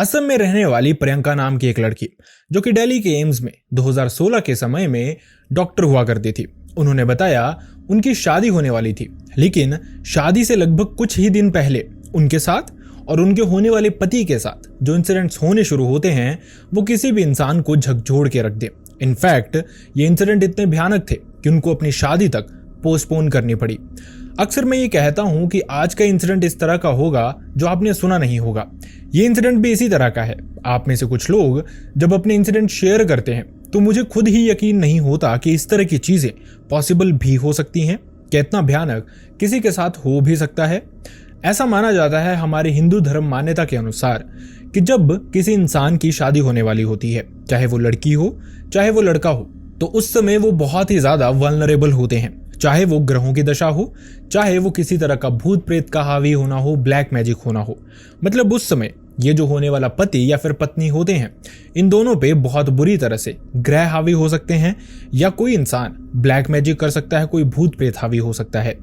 असम में रहने वाली प्रियंका नाम की एक लड़की जो कि दिल्ली के एम्स में 2016 के समय में डॉक्टर हुआ करती थी। उन्होंने बताया उनकी शादी होने वाली थी, लेकिन शादी से लगभग कुछ ही दिन पहले उनके साथ और उनके होने वाले पति के साथ जो इंसिडेंट्स होने शुरू होते हैं वो किसी भी इंसान को झकझोर के रख दे। इनफैक्ट ये इंसिडेंट इतने भयानक थे कि उनको अपनी शादी तक पोस्टपोन करनी पड़ी। अक्सर मैं ये कहता हूं कि आज का इंसिडेंट इस तरह का होगा जो आपने सुना नहीं होगा। ये इंसिडेंट भी इसी तरह का है। आप में से कुछ लोग जब अपने इंसिडेंट शेयर करते हैं तो मुझे खुद ही यकीन नहीं होता कि इस तरह की चीजें पॉसिबल भी हो सकती हैं, कि इतना भयानक किसी के साथ हो भी सकता है। ऐसा माना जाता है हमारे हिंदू धर्म मान्यता के अनुसार कि जब किसी इंसान की शादी होने वाली होती है, चाहे वो लड़की हो चाहे वो लड़का हो, तो उस समय वो बहुत ही ज्यादा वल्नरेबल होते हैं। चाहे वो ग्रहों की दशा हो, चाहे वो किसी तरह का भूत प्रेत का हावी होना हो, ब्लैक मैजिक होना हो, मतलब उस समय ये जो होने वाला पति या फिर पत्नी होते हैं, इन दोनों पे बहुत बुरी तरह से ग्रह हावी हो सकते हैं, या कोई इंसान ब्लैक मैजिक कर सकता है, कोई भूत प्रेत हावी हो सकता है।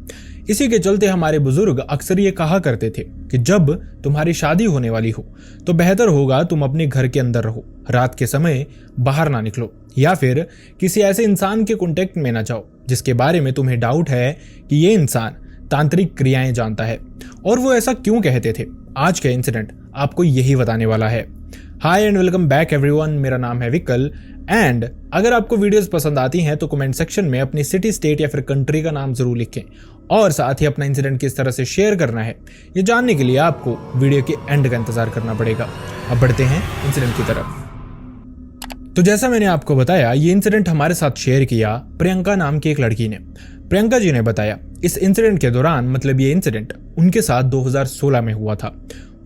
इसी के चलते हमारे बुजुर्ग अक्सर ये कहा करते थे कि जब तुम्हारी शादी होने वाली हो तो बेहतर होगा तुम अपने घर के अंदर रहो, रात के समय बाहर ना निकलो, या फिर किसी ऐसे इंसान के कांटेक्ट में ना जाओ जिसके बारे में तुम्हें डाउट है कि ये इंसान तांत्रिक क्रियाएं जानता है। और वो ऐसा क्यों कहते थे, आज का इंसिडेंट आपको यही बताने वाला है। हाय एंड वेलकम बैक एवरीवन, मेरा नाम है विकल। एंड अगर आपको वीडियोस पसंद आती हैं तो कमेंट सेक्शन में अपनी सिटी, स्टेट या फिर कंट्री का नाम जरूर लिखें, और साथ ही अपना इंसिडेंट किस तरह से शेयर करना है ये जानने के लिए आपको वीडियो के एंड का इंतजार करना पड़ेगा। अब बढ़ते हैं इंसिडेंट की तरफ। तो जैसा मैंने आपको बताया, ये इंसिडेंट हमारे साथ शेयर किया प्रियंका नाम की एक लड़की ने। प्रियंका जी ने बताया इस इंसिडेंट के दौरान, मतलब ये इंसिडेंट उनके साथ 2016 में हुआ था।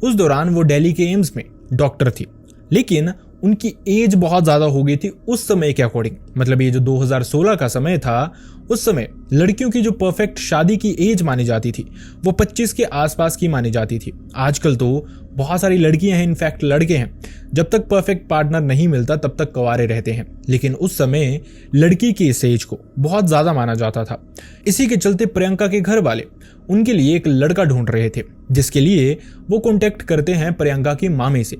उस दौरान वो दिल्ली के एम्स में डॉक्टर थी, लेकिन उनकी एज बहुत ज्यादा हो गई थी उस समय के अकॉर्डिंग। मतलब ये जो 2016 का समय था, उस समय लड़कियों की जो परफेक्ट शादी की एज मानी जाती थी वो 25 के आसपास की मानी जाती थी। आजकल तो बहुत सारी लड़कियां हैं, इनफैक्ट लड़के हैं, जब तक परफेक्ट पार्टनर नहीं मिलता तब तक कुंवारे रहते हैं, लेकिन उस समय लड़की की इस एज को बहुत ज्यादा माना जाता था। इसी के चलते प्रियंका के घर वाले उनके लिए एक लड़का ढूंढ रहे थे, जिसके लिए वो कांटेक्ट करते हैं प्रियंका की मामी से।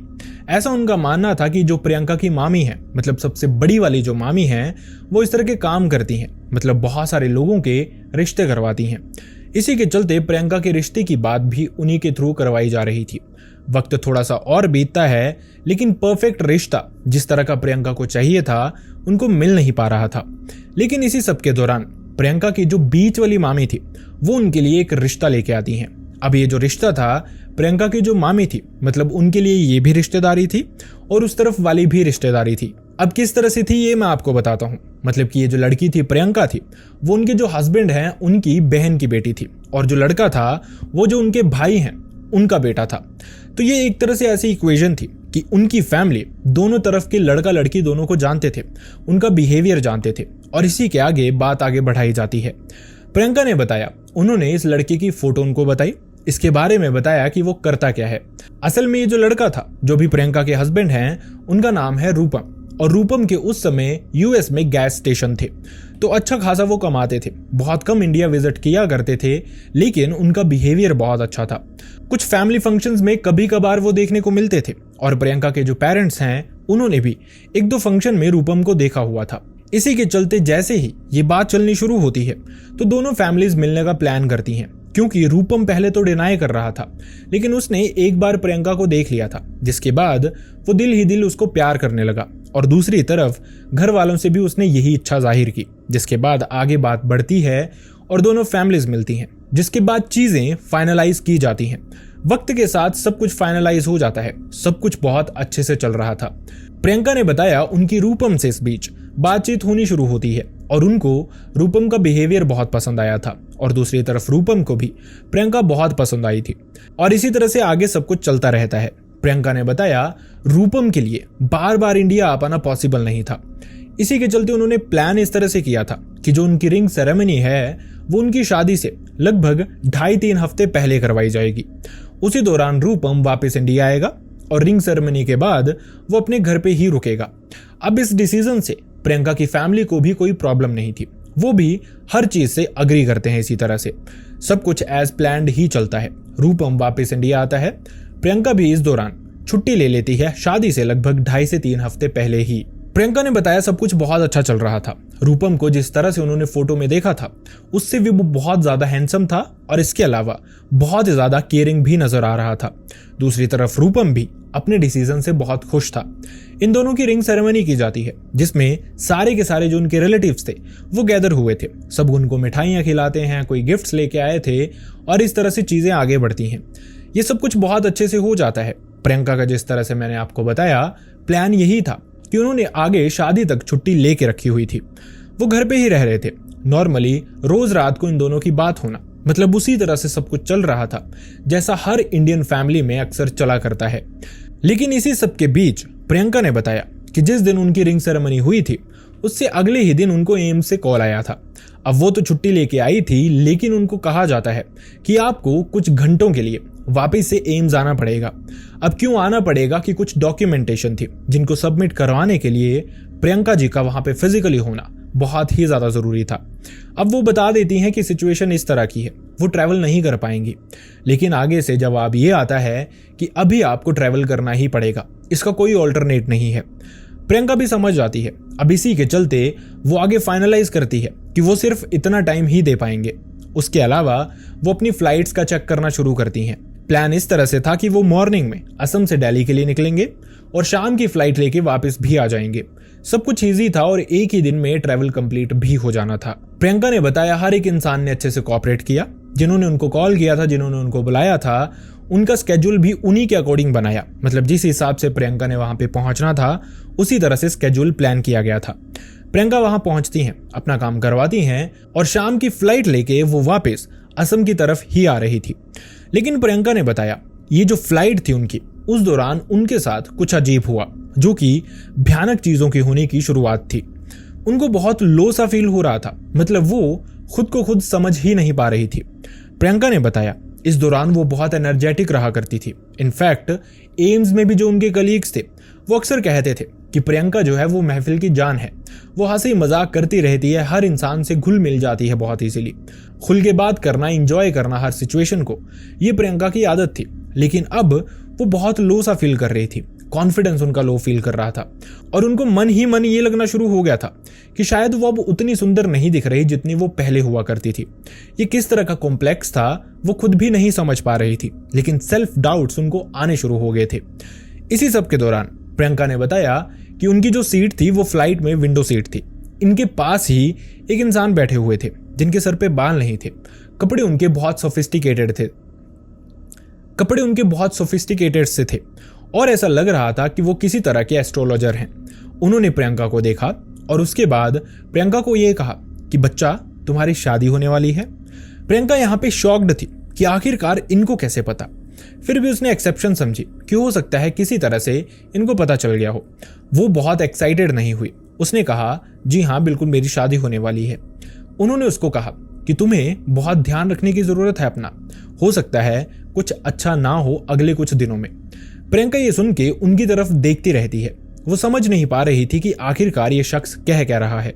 ऐसा उनका मानना था कि जो प्रियंका की मामी है, मतलब सबसे बड़ी वाली जो मामी है, वो इस तरह के काम करती हैं, मतलब बहुत सारे लोगों के रिश्ते करवाती हैं। इसी के चलते प्रियंका के रिश्ते की बात भी उन्हीं के थ्रू करवाई जा रही थी। वक्त थोड़ा सा और बीतता है, लेकिन परफेक्ट रिश्ता जिस तरह का प्रियंका को चाहिए था उनको मिल नहीं पा रहा था। लेकिन इसी सब के दौरान प्रियंका की जो बीच वाली मामी थी वो उनके लिए एक रिश्ता लेके आती हैं। अब ये जो रिश्ता था, प्रियंका की जो मामी थी, मतलब उनके लिए ये भी रिश्तेदारी थी और उस तरफ वाली भी रिश्तेदारी थी। अब किस तरह से थी ये मैं आपको बताता हूँ। मतलब कि ये जो लड़की थी प्रियंका थी, वो उनके जो हस्बैंड हैं उनकी बहन की बेटी थी, और जो लड़का था वो जो उनके भाई हैं उनका बेटा था। तो ये एक तरह से ऐसी इक्वेशन थी कि उनकी फैमिली दोनों तरफ के लड़का लड़की दोनों को जानते थे, उनका बिहेवियर जानते थे, और इसी के आगे बात आगे बढ़ाई जाती है। प्रियंका ने बताया उन्होंने इस लड़के की फोटो उनको बताई, इसके बारे में बताया कि वो करता क्या है। असल में ये जो लड़का था, जो भी प्रियंका के हस्बैंड हैं, उनका नाम है रूपम, और रूपम के उस समय यूएस में गैस स्टेशन थे, तो अच्छा खासा वो कमाते थे, बहुत कम इंडिया विजिट किया करते थे, लेकिन उनका बिहेवियर बहुत अच्छा था। कुछ फैमिली फंक्शंस में कभी कभार वो देखने को मिलते थे, और प्रियंका के जो पेरेंट्स हैं उन्होंने भी एक दो फंक्शन में रूपम को देखा हुआ था। इसी के चलते जैसे ही ये बात चलनी शुरू होती है तो दोनों फैमिलीज मिलने का प्लान करती हैं, क्योंकि रूपम पहले तो डिनाई कर रहा था, लेकिन उसने एक बार प्रियंका को देख लिया था, जिसके बाद वो दिल ही दिल उसको प्यार करने लगा, और दूसरी तरफ घर वालों से भी उसने यही इच्छा जाहिर की, जिसके बाद आगे बात बढ़ती है और दोनों फैमिलीज मिलती हैं, जिसके बाद चीजें फाइनलाइज की जाती हैं। वक्त के साथ सब कुछ फाइनलाइज हो जाता है, सब कुछ बहुत अच्छे से चल रहा था। प्रियंका ने बताया उनकी रूपम से इस बीच बातचीत होनी शुरू होती है, और उनको रूपम का बिहेवियर बहुत पसंद आया था, और दूसरी तरफ रूपम को भी प्रियंका बहुत पसंद आई थी, और इसी तरह से आगे सब कुछ चलता रहता है। प्रियंका ने बताया रूपम के लिए बार बार इंडिया आ पाना पॉसिबल नहीं था। इसी के चलते उन्होंने प्लान इस तरह से किया था कि जो उनकी रिंग सेरेमनी है वो उनकी शादी से लगभग 2.5-3 हफ्ते पहले करवाई जाएगी। उसी दौरान रूपम वापस इंडिया आएगा और रिंग सेरेमनी के बाद वो अपने घर पे ही रुकेगा। अब इस डिसीजन से प्रियंका की फैमिली को भी कोई प्रॉब्लम नहीं थी, वो भी हर चीज से अग्री करते हैं। इसी तरह से सब कुछ एज प्लान्ड ही चलता है। रूपम वापस इंडिया आता है, प्रियंका भी इस दौरान छुट्टी ले लेती है शादी से लगभग 2.5 से 3 हफ्ते पहले ही। प्रियंका ने बताया सब कुछ बहुत अच्छा चल रहा था। रूपम को जिस तरह से उन्होंने फोटो में देखा था उससे भी वो बहुत ज्यादा हैंडसम था और इसके अलावा बहुत ज्यादा केयरिंग भी नजर आ रहा था। दूसरी तरफ रूपम भी अपने डिसीजन से बहुत खुश था। इन दोनों की रिंग सेरेमनी की जाती है जिसमें सारे के सारे जो उनके रिलेटिव्स थे वो गैदर हुए थे। सब उनको मिठाइयाँ खिलाते हैं, कोई गिफ्ट्स लेके आए थे और इस तरह से चीजें आगे बढ़ती हैं। ये सब कुछ बहुत अच्छे से हो जाता है। प्रियंका का जिस तरह से मैंने आपको बताया प्लान यही था कि उन्होंने आगे शादी तक छुट्टी लेके रखी हुई थी। वो घर पे ही रह रहे थे। नॉर्मली रोज रात को इन दोनों की बात होना, मतलब उसी तरह से सब कुछ चल रहा था जैसा हर इंडियन फैमिली में अक्सर चला करता है। लेकिन इसी सब के बीच प्रियंका ने बताया कि जिस दिन उनकी रिंग सेरेमनी हुई थी उससे अगले ही दिन उनको एम्स से कॉल आया था। अब वो तो छुट्टी लेके आई थी लेकिन उनको कहा जाता है कि आपको कुछ घंटों के लिए वापस से एम्स आना पड़ेगा। अब क्यों आना पड़ेगा कि कुछ डॉक्यूमेंटेशन थी जिनको सबमिट करवाने के लिए प्रियंका जी का वहां पे फिजिकली होना बहुत ही ज्यादा जरूरी था। अब वो बता देती हैं कि सिचुएशन इस तरह की है, वो ट्रैवल नहीं कर पाएंगी। लेकिन आगे से जवाब ये आता है कि अभी आपको ट्रैवल करना ही पड़ेगा, इसका कोई ऑल्टरनेट नहीं है। प्रियंका भी समझ जाती है। अब इसी के चलते वो आगे फाइनलाइज करती है कि वो सिर्फ इतना टाइम ही दे पाएंगे। उसके अलावा वो अपनी फ्लाइट्स का चेक करना शुरू करती हैं। प्लान इस तरह से था कि वो मॉर्निंग में असम से दिल्ली के लिए निकलेंगे और शाम की फ्लाइट लेके वापस भी आ जाएंगे। सब कुछ इजी था और एक ही दिन में ट्रैवल कंप्लीट भी हो जाना था। प्रियंका ने बताया हर एक इंसान ने अच्छे से कोऑपरेट किया। जिन्होंने उनको कॉल किया था, जिन्होंने उनको बुलाया था, उनका स्केड्यूल भी उन्हीं के अकॉर्डिंग बनाया। मतलब जिस हिसाब से प्रियंका ने वहां पे पहुंचना था उसी तरह से स्केड्यूल प्लान किया गया था। प्रियंका वहां पहुंचती हैं, अपना काम करवाती हैं और शाम की फ्लाइट लेके वो वापस असम की तरफ ही आ रही थी। लेकिन प्रियंका ने बताया ये जो फ्लाइट थी उनकी, उस दौरान उनके साथ कुछ अजीब हुआ जो कि भयानक चीजों की होने की शुरुआत थी। उनको बहुत लो सा फील हो रहा था, मतलब वो खुद को खुद समझ ही नहीं पा रही थी। प्रियंका ने बताया इस दौरान वो बहुत एनर्जेटिक रहा करती थी। इनफैक्ट एम्स में भी जो उनके कलीग्स थे वो अक्सर कहते थे कि प्रियंका जो है वो महफिल की जान है। वो हंसी मजाक करती रहती है, हर इंसान से घुल मिल जाती है बहुत इजीली। खुल के बात करना, एंजॉय करना हर सिचुएशन को, ये प्रियंका की आदत थी। लेकिन अब वो बहुत लो सा फील कर रही थी, कॉन्फिडेंस उनका लो फील कर रहा था और उनको मन ही मन ये लगना शुरू हो गया था कि शायद वो अब उतनी सुंदर नहीं दिख रही जितनी वो पहले हुआ करती थी। ये किस तरह का कॉम्प्लेक्स था वो खुद भी नहीं समझ पा रही थी, लेकिन सेल्फ डाउट्स उनको आने शुरू हो गए थे। इसी सब के दौरान प्रियंका ने बताया कि उनकी जो सीट थी वो फ्लाइट में विंडो सीट थी। इनके पास ही एक इंसान बैठे हुए थे जिनके सर पे बाल नहीं थे। कपड़े उनके बहुत सोफिस्टिकेटेड से थे और ऐसा लग रहा था कि वो किसी तरह के एस्ट्रोलॉजर हैं। उन्होंने प्रियंका को देखा और उसके बाद प्रियंका को यह कहा कि बच्चा तुम्हारी शादी होने वाली है। प्रियंका यहाँ पे शॉक्ड थी कि आखिरकार इनको कैसे पता। फिर भी उसने एक्सेप्शन समझी कि हो सकता है किसी तरह से इनको पता चल गया हो। वो बहुत एक्साइटेड नहीं हुई। उसने कहा जी हाँ बिल्कुल मेरी शादी होने वाली है। उन्होंने उसको कहा कि तुम्हें बहुत ध्यान रखने की जरूरत है अपना, हो सकता है कुछ अच्छा ना हो अगले कुछ दिनों में। प्रियंका ये सुन के उनकी तरफ देखती रहती है। वो समझ नहीं पा रही थी कि आखिरकार ये शख्स कह रहा है।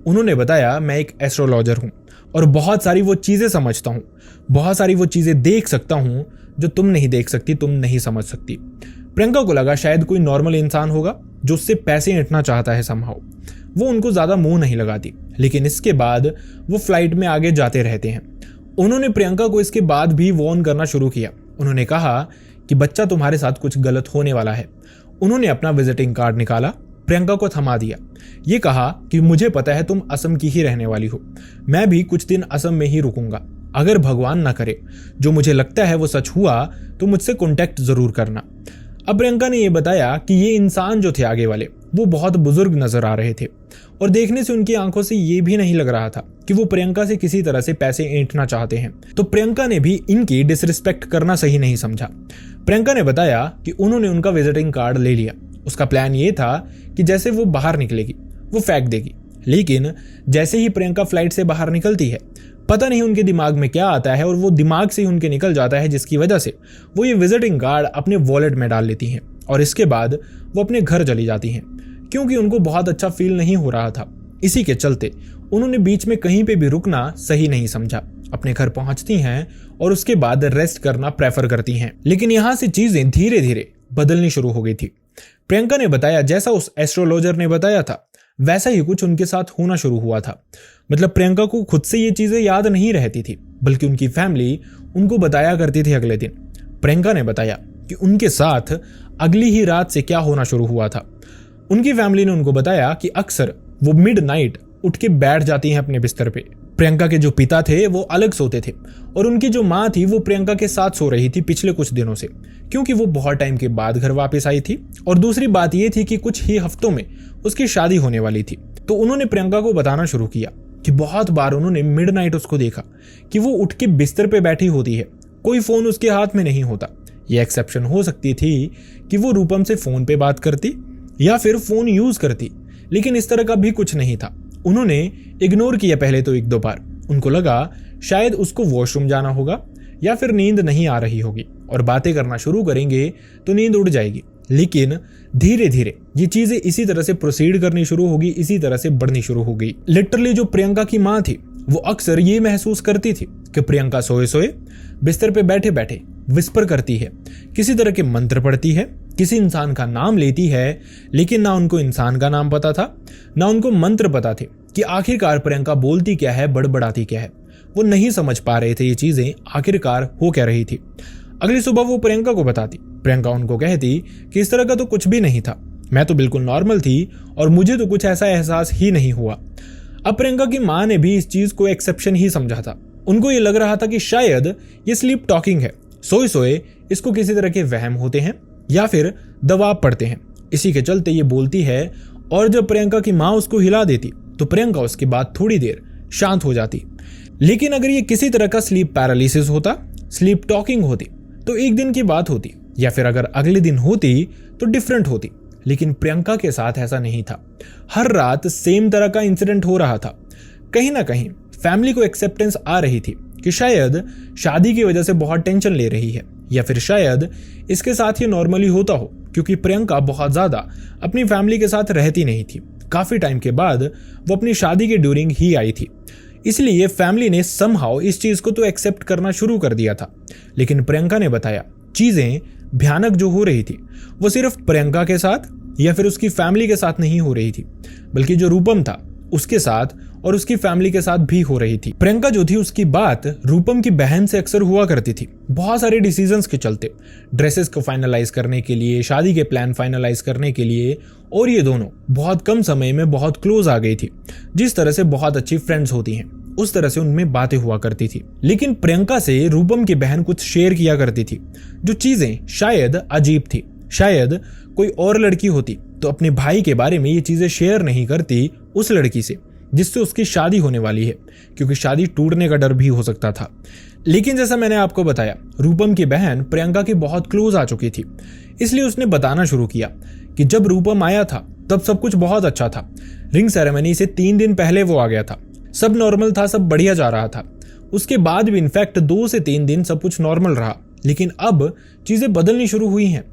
उन्होंने बताया मैं एक एस्ट्रोलॉजर हूँ और बहुत सारी वो चीजें समझता हूँ, बहुत सारी वो चीजें देख सकता हूँ जो तुम नहीं देख सकती, तुम नहीं समझ सकती। प्रियंका को लगा शायद कोई नॉर्मल इंसान होगा जो उससे पैसे ऐंठना चाहता है समहाउ। वो उनको ज्यादा मुंह नहीं लगाती, लेकिन इसके बाद वो फ्लाइट में आगे जाते रहते हैं। उन्होंने प्रियंका को इसके बाद भी वार्न करना शुरू किया। उन्होंने कहा कि बच्चा तुम्हारे साथ कुछ गलत होने वाला है। उन्होंने अपना विजिटिंग कार्ड निकाला, प्रियंका को थमा दिया। ये कहा कि मुझे पता है तुम असम की ही रहने वाली हो, मैं भी कुछ दिन असम में ही रुकूंगा। अगर भगवान ना करे जो मुझे लगता है वो सच हुआ तो मुझसे कॉन्टेक्ट जरूर करना। अब प्रियंका ने यह बताया कि ये इंसान जो थे आगे वाले वो बहुत बुजुर्ग नजर आ रहे थे और देखने से उनकी आंखों से ये भी नहीं लग रहा था कि वो प्रियंका से किसी तरह से पैसे ऐंठना चाहते हैं। तो प्रियंका ने भी इनकी डिसरिस्पेक्ट करना सही नहीं समझा। प्रियंका ने बताया कि उन्होंने उनका विजिटिंग कार्ड ले लिया। उसका प्लान ये था कि जैसे वो बाहर निकलेगी वो फेंक देगी। लेकिन जैसे ही प्रियंका फ्लाइट से बाहर निकलती है, पता नहीं उनके दिमाग में क्या आता है और वो दिमाग से ही उनके निकल जाता है, जिसकी वजह से वो ये विजिटिंग कार्ड अपने वॉलेट में डाल लेती हैं और इसके बाद वो अपने घर चली जाती हैं, क्योंकि उनको बहुत अच्छा फील नहीं हो रहा था। इसी के चलते उन्होंने बीच में कहीं पे भी रुकना सही नहीं समझा। अपने घर पहुंचती हैं और उसके बाद रेस्ट करना प्रेफर करती हैं। लेकिन यहाँ से चीजें धीरे धीरे बदलनी शुरू हो गई थी। प्रियंका ने बताया जैसा उस एस्ट्रोलॉजर ने बताया था वैसा ही कुछ उनके साथ होना शुरू हुआ था। मतलब प्रियंका को खुद से ये चीजें याद नहीं रहती थी, बल्कि उनकी फैमिली उनको बताया करती थी अगले दिन। प्रियंका ने बताया कि उनके साथ अगली ही रात से क्या होना शुरू हुआ था। उनकी फैमिली ने उनको बताया कि अक्सर वो मिडनाइट उठ के बैठ जाती हैं अपने बिस्तर पे। प्रियंका के जो पिता थे वो अलग सोते थे और उनकी जो माँ थी वो प्रियंका के साथ सो रही थी पिछले कुछ दिनों से, क्योंकि वो बहुत टाइम के बाद घर वापस आई थी। और दूसरी बात ये थी कि कुछ ही हफ्तों में उसकी शादी होने वाली थी। तो उन्होंने प्रियंका को बताना शुरू किया कि बहुत बार उन्होंने मिडनाइट उसको देखा कि वो उठ के बिस्तर पे बैठी होती है, कोई फोन उसके हाथ में नहीं होता। ये एक्सेप्शन हो सकती थी कि वो रूपम से फोन पे बात करती या फिर फोन यूज करती, लेकिन इस तरह का भी कुछ नहीं था। उन्होंने इग्नोर किया पहले तो 1-2 बार। उनको लगा शायद उसको वॉशरूम जाना होगा या फिर नींद नहीं आ रही होगी और बातें करना शुरू करेंगे तो नींद उड़ जाएगी। लेकिन धीरे धीरे ये चीजें इसी तरह से प्रोसीड करनी शुरू होगी, इसी तरह से बढ़नी शुरू हो गई। लिटरली जो प्रियंका की माँ थी वो अक्सर ये महसूस करती थी कि प्रियंका सोए सोए बिस्तर पे बैठे बैठे विस्पर करती है, किसी तरह के मंत्र पढ़ती है, किसी इंसान का नाम लेती है, लेकिन ना उनको इंसान का नाम पता था ना उनको मंत्र पता थे कि आखिरकार प्रियंका बोलती क्या है, बड़बड़ाती क्या है। वो नहीं समझ पा रहे थे ये चीजें आखिरकार हो क्या रही थी। अगली सुबह वो प्रियंका को बताती। प्रियंका उनको कहती कि इस तरह का तो कुछ भी नहीं था, मैं तो बिल्कुल नॉर्मल थी और मुझे तो कुछ ऐसा एहसास ही नहीं हुआ। अब प्रियंका की माँ ने भी इस चीज को एक्सेप्शन ही समझा था। उनको ये लग रहा था कि शायद ये स्लीप टॉकिंग है, सोए सोए इसको किसी तरह के वहम होते हैं या फिर दबाव पड़ते हैं, इसी के चलते ये बोलती है। और जब प्रियंका की माँ उसको हिला देती तो प्रियंका उसके बाद थोड़ी देर शांत हो जाती। लेकिन अगर ये किसी तरह का स्लीप पैरालिसिस होता, स्लीप टॉकिंग होती, तो एक दिन की बात होती, या फिर अगर अगले दिन होती तो डिफरेंट होती। लेकिन प्रियंका के साथ ऐसा नहीं था। हर रात सेम तरह का इंसिडेंट हो रहा था। कहीं ना कहीं फैमिली को एक्सेप्टेंस आ रही थी कि शायद शादी की वजह से बहुत टेंशन ले रही है, या फिर शायद इसके साथ ही नॉर्मली होता हो, क्योंकि प्रियंका बहुत ज्यादा अपनी फैमिली के साथ रहती नहीं थी। काफी टाइम के बाद वो अपनी शादी के ड्यूरिंग ही आई थी, इसलिए फैमिली ने समहाउ इस चीज को तो एक्सेप्ट करना शुरू कर दिया था। लेकिन प्रियंका ने बताया चीजें भयानक जो हो रही थी वो सिर्फ प्रियंका के साथ या फिर उसकी फैमिली के साथ नहीं हो रही थी, बल्कि जो रूपम था उसके साथ और उसकी फैमिली के साथ भी हो रही थी। प्रियंका जो थी उसकी बात रूपम की बहन से अक्सर हुआ करती थी, बहुत सारे डिसीजंस के चलते, ड्रेसेस को फाइनलाइज करने के लिए, शादी के प्लान फाइनलाइज करने के लिए। और ये दोनों बहुत कम समय में बहुत क्लोज आ गई थी। जिस तरह से बहुत अच्छी फ्रेंड्स होती हैं उस तरह से उनमें बातें हुआ करती थी। लेकिन प्रियंका से रूपम की बहन कुछ शेयर किया करती थी जो चीजें शायद अजीब थी। शायद कोई और लड़की होती तो अपने भाई के बारे में ये चीजें शेयर नहीं करती उस लड़की से जिससे उसकी शादी होने वाली है, क्योंकि शादी टूटने का डर भी हो सकता था। लेकिन जैसा मैंने आपको बताया, रूपम की बहन प्रियंका की बहुत क्लोज आ चुकी थी, इसलिए उसने बताना शुरू किया कि जब रूपम आया था तब सब कुछ बहुत अच्छा था। रिंग सेरेमनी से 3 दिन पहले वो आ गया था, सब नॉर्मल था, सब बढ़िया जा रहा था। उसके बाद भी इनफैक्ट 2 से 3 दिन सब कुछ नॉर्मल रहा। लेकिन अब चीजें बदलनी शुरू हुई हैं।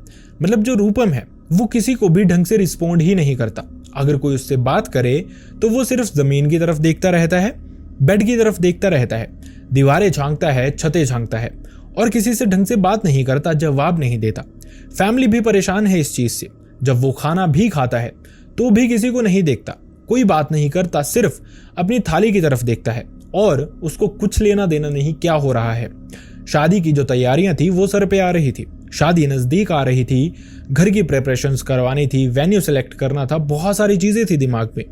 मतलब जो रूपम है वो किसी को भी ढंग से रिस्पॉन्ड ही नहीं करता। अगर कोई उससे बात करे तो वो सिर्फ जमीन की तरफ देखता रहता है, बेड की तरफ देखता रहता है, दीवारें झांकता है, छतें झांकता है और किसी से ढंग से बात नहीं करता, जवाब नहीं देता। फैमिली भी परेशान है इस चीज से। जब वो खाना भी खाता है तो भी किसी को नहीं देखता, कोई बात नहीं करता, सिर्फ अपनी थाली की तरफ देखता है और उसको कुछ लेना देना नहीं क्या हो रहा है। शादी की जो तैयारियां थी वो सर पे आ रही थी, शादी नजदीक आ रही थी, घर की प्रिपरेशंस करवानी थी, वेन्यू सेलेक्ट करना था, बहुत सारी चीजें थी दिमाग में।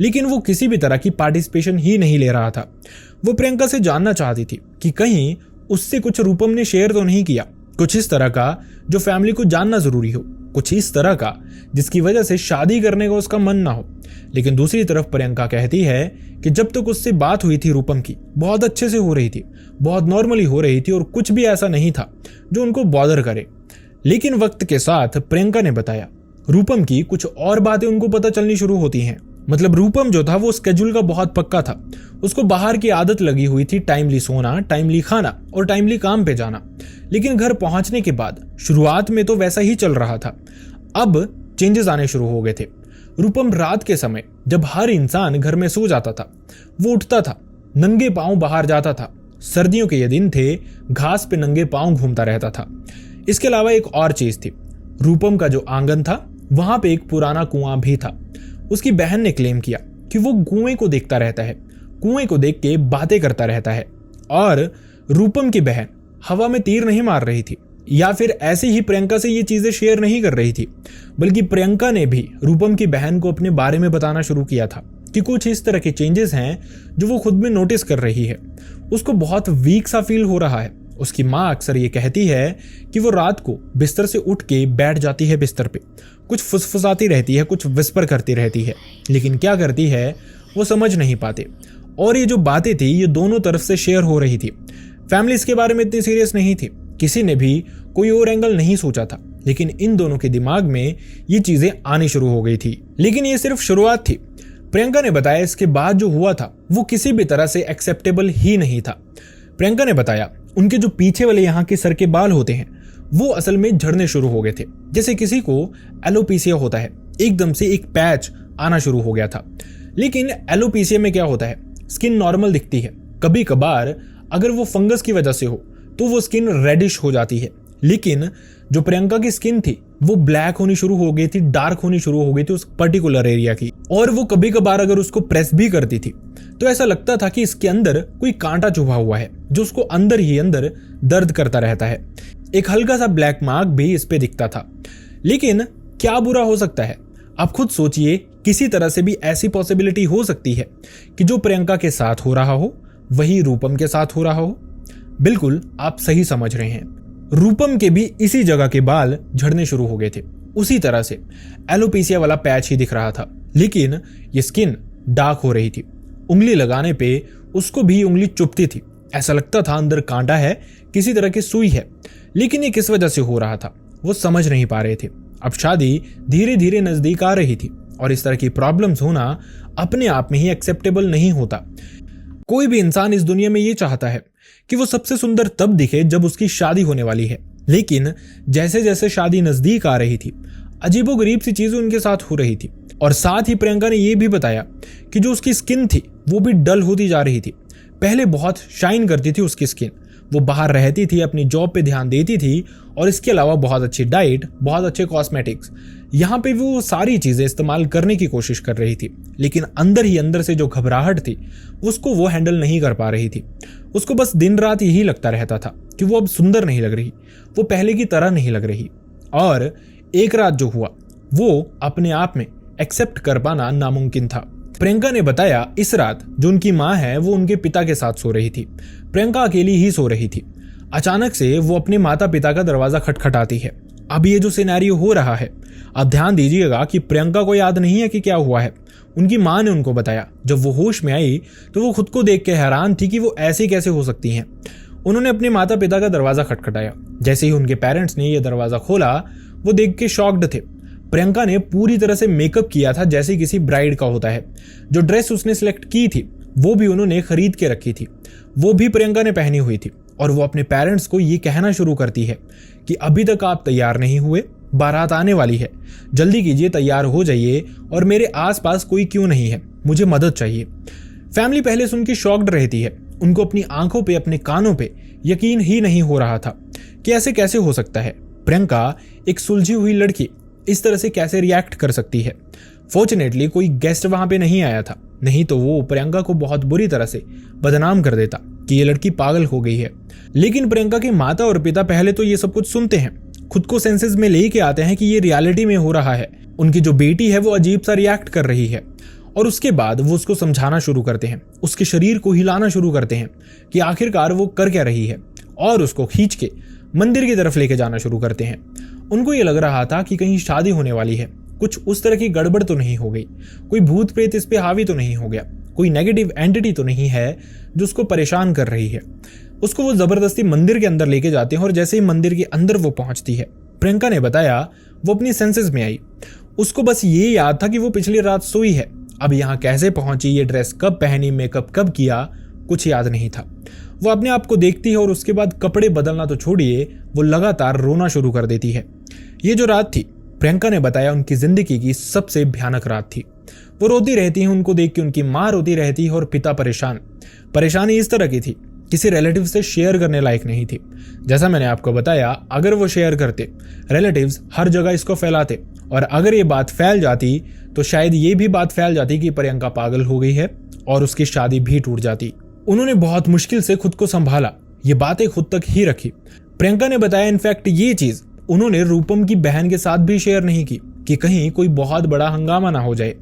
लेकिन वो किसी भी तरह की पार्टिसिपेशन ही नहीं ले रहा था। वो प्रियंका से जानना चाहती थी कि कहीं उससे कुछ रूपम ने शेयर तो नहीं किया, कुछ इस तरह का जो फैमिली को जानना जरूरी हो, कुछ इस तरह का जिसकी वजह से शादी करने का उसका मन ना हो। लेकिन दूसरी तरफ प्रियंका कहती है कि जब तक उससे बात हुई थी रूपम की, बहुत अच्छे से हो रही थी, बहुत नॉर्मली हो रही थी और कुछ भी ऐसा नहीं था जो उनको बॉदर करे। लेकिन वक्त के साथ प्रियंका ने बताया रूपम की कुछ और बातें उनको पता चलनी शुरू होती हैं। मतलब रूपम जो था वो स्केड्यूल का बहुत पक्का था, उसको बाहर की आदत लगी हुई थी, टाइमली सोना, टाइमली खाना और टाइमली काम पे जाना। लेकिन घर पहुंचने के बाद शुरुआत में तो वैसा ही चल रहा था, अब चेंजेस आने शुरू हो गए थे। रूपम रात के समय जब हर इंसान घर में सो जाता था वो उठता था, नंगे पांव बाहर जाता था। सर्दियों के ये दिन थे, घास पे नंगे पांव घूमता रहता था। इसके अलावा एक और चीज थी, रूपम का जो आंगन था वहां पे एक पुराना कुआं भी था। उसकी बहन ने क्लेम किया कि वो कुएं को देखता रहता है, कुएं को देख के बातें करता रहता है। और रूपम की बहन हवा में तीर नहीं मार रही थी या फिर ऐसे ही प्रियंका से ये चीजें शेयर नहीं कर रही थी, बल्कि प्रियंका ने भी रूपम की बहन को अपने बारे में बताना शुरू किया था कि कुछ इस तरह के चेंजेस हैं जो वो खुद में नोटिस कर रही है। उसको बहुत वीक सा फील हो रहा है। उसकी माँ अक्सर ये कहती है कि वो रात को बिस्तर से उठ के बैठ जाती है बिस्तर पे, कुछ फुसफुसाती रहती है, कुछ विस्पर करती रहती है, लेकिन क्या करती है वो समझ नहीं पाते। और ये जो बातें थी ये दोनों तरफ से शेयर हो रही थी। फैमिली इसके बारे में इतनी सीरियस नहीं थी, किसी ने भी कोई और एंगल नहीं सोचा था, लेकिन इन दोनों के दिमाग में ये चीजें आनी शुरू हो गई थी। लेकिन ये सिर्फ शुरुआत थी। प्रियंका ने बताया इसके बाद जो हुआ था वो किसी भी तरह से एक्सेप्टेबल ही नहीं था। प्रियंका ने बताया उनके जो पीछे वाले यहाँ के सर के बाल होते हैं वो असल में झड़ने शुरू हो गए थे, जैसे किसी को एलोपेसिया होता है, एकदम से एक पैच आना शुरू हो गया था। लेकिन एलोपेसिया में क्या होता है, स्किन नॉर्मल दिखती है, कभी कभार अगर वो फंगस की वजह से हो तो वो स्किन रेडिश हो जाती है। लेकिन जो प्रियंका की स्किन थी वो ब्लैक होनी शुरू हो गई थी, डार्क होनी शुरू हो गई थी उस पर्टिकुलर एरिया की। और वो कभी कभार अगर उसको प्रेस भी करती थी तो ऐसा लगता था कि इसके अंदर कोई कांटा चुभा हुआ है जो उसको अंदर ही अंदर दर्द करता रहता है। एक हल्का सा ब्लैक मार्क भी इस पे दिखता था। लेकिन क्या बुरा हो सकता है, आप खुद सोचिए, किसी तरह से भी ऐसी पॉसिबिलिटी हो सकती है कि जो प्रियंका के साथ हो रहा हो वही रूपम के साथ हो रहा हो। बिल्कुल आप सही समझ रहे हैं, रूपम के भी इसी जगह के बाल झड़ने शुरू हो गए थे, उसी तरह से एलोपेसिया वाला पैच ही दिख रहा था, लेकिन ये स्किन डार्क हो रही थी। उंगली लगाने पे उसको भी उंगली चुभती थी, ऐसा लगता था अंदर कांटा है, किसी तरह की सुई है। लेकिन ये किस वजह से हो रहा था वो समझ नहीं पा रहे थे। अब शादी धीरे धीरे नजदीक आ रही थी और इस तरह की प्रॉब्लम्स होना अपने आप में ही एक्सेप्टेबल नहीं होता। कोई भी इंसान इस दुनिया में ये चाहता है कि वो सबसे सुंदर तब दिखे जब उसकी शादी होने वाली है, लेकिन जैसे जैसे शादी नजदीक आ रही थी अजीबोगरीब सी चीजें उनके साथ हो रही थी। और साथ ही प्रियंका ने यह भी बताया कि जो उसकी स्किन थी वो भी डल होती जा रही थी। पहले बहुत शाइन करती थी उसकी स्किन, वो बाहर रहती थी, अपनी जॉब पे ध्यान देती थी और इसके अलावा बहुत अच्छी डाइट, बहुत अच्छे कॉस्मेटिक्स, यहाँ पे वो सारी चीजें इस्तेमाल करने की कोशिश कर रही थी। लेकिन अंदर ही अंदर से जो घबराहट थी उसको वो हैंडल नहीं कर पा रही थी। उसको बस दिन रात यही लगता रहता था कि वो अब सुंदर नहीं लग रही, वो पहले की तरह नहीं लग रही। और एक रात जो हुआ वो अपने आप में एक्सेप्ट कर पाना नामुमकिन था। प्रियंका ने बताया इस रात जो उनकी माँ है वो उनके पिता के साथ सो रही थी, प्रियंका अकेली ही सो रही थी। अचानक से वो अपने माता पिता का दरवाजा खटखटाती है। अब ये जो सिनेरियो हो रहा है, अब ध्यान दीजिएगा कि प्रियंका को याद नहीं है कि क्या हुआ है। उनकी माँ ने उनको बताया। जब वो होश में आई तो वो खुद को देख के हैरान थी कि वो ऐसे कैसे हो सकती हैं। उन्होंने अपने माता पिता का दरवाजा खटखटाया। जैसे ही उनके पेरेंट्स ने यह दरवाजा खोला वो देख के शॉक्ड थे। प्रियंका ने पूरी तरह से मेकअप किया था जैसे किसी ब्राइड का होता है। जो ड्रेस उसने सिलेक्ट की थी वो भी उन्होंने खरीद के रखी थी, वो भी प्रियंका ने पहनी हुई थी। और वो अपने पेरेंट्स को ये कहना शुरू करती है कि अभी तक आप तैयार नहीं हुए, बारात आने वाली है, जल्दी कीजिए, तैयार हो जाइए, और मेरे आसपास कोई क्यों नहीं है, मुझे मदद चाहिए। फैमिली पहले सुन के शॉक्ड रहती है। उनको अपनी आंखों पे, अपने कानों पे यकीन ही नहीं हो रहा था कि ऐसे कैसे हो सकता है। प्रियंका एक सुलझी हुई लड़की इस तरह से कैसे रिएक्ट कर सकती है। फॉर्चुनेटली कोई गेस्ट वहां पे नहीं आया था, नहीं तो वो प्रियंका को बहुत बुरी तरह से बदनाम कर देता कि ये लड़की पागल हो गई है। लेकिन प्रियंका के माता और पिता पहले तो ये सब कुछ सुनते हैं, खुद को सेंसेस में लेके आते हैं कि ये रियलिटी में हो रहा है, उनकी जो बेटी है वो अजीब सा रिएक्ट कर रही है। और उसके बाद वो उसको समझाना शुरू करते हैं, उसके शरीर को हिलाना शुरू करते हैं कि आखिरकार वो कर क्या रही है, और उसको खींच के मंदिर की तरफ लेके जाना शुरू करते हैं। उनको ये लग रहा था कि कहीं शादी होने वाली है, कुछ उस तरह की गड़बड़ तो नहीं हो गई, कोई भूत प्रेत इस पे हावी तो नहीं हो गया, कोई नेगेटिव एंटिटी तो नहीं है जो उसको परेशान कर रही है। उसको वो जबरदस्ती मंदिर के अंदर लेके जाते हैं और जैसे ही मंदिर के अंदर वो पहुंचती है, प्रियंका ने बताया वो अपनी सेंसेस में आई। उसको बस ये याद था कि वो पिछली रात सोई है, अब यहाँ कैसे पहुंची, ये ड्रेस कब पहनी, मेकअप कब किया, कुछ याद नहीं था। वो अपने आप को देखती है और उसके बाद कपड़े बदलना तो छोड़िए, वो लगातार रोना शुरू कर देती है। ये जो रात थी, प्रियंका ने बताया उनकी जिंदगी की सबसे भयानक रात थी। वो रोती रहती हैं, उनको देख के उनकी माँ रोती रहती है और पिता परेशान। परेशानी इस तरह की थी किसी रिलेटिव से शेयर करने लायक नहीं थी। जैसा मैंने आपको बताया, अगर वो शेयर करते, रिलेटिव्स हर जगह इसको फैलाते, और अगर ये बात फैल जाती तो शायद ये भी बात फैल जाती कि प्रियंका पागल हो गई है और उसकी शादी भी टूट जाती। उन्होंने बहुत मुश्किल से खुद को संभाला, ये बातें खुद तक ही रखी। प्रियंका ने बताया इनफैक्ट ये चीज उन्होंने रूपम की बहन के साथ भी शेयर नहीं की कि कहीं कोई बहुत बड़ा हंगामा ना हो जाए।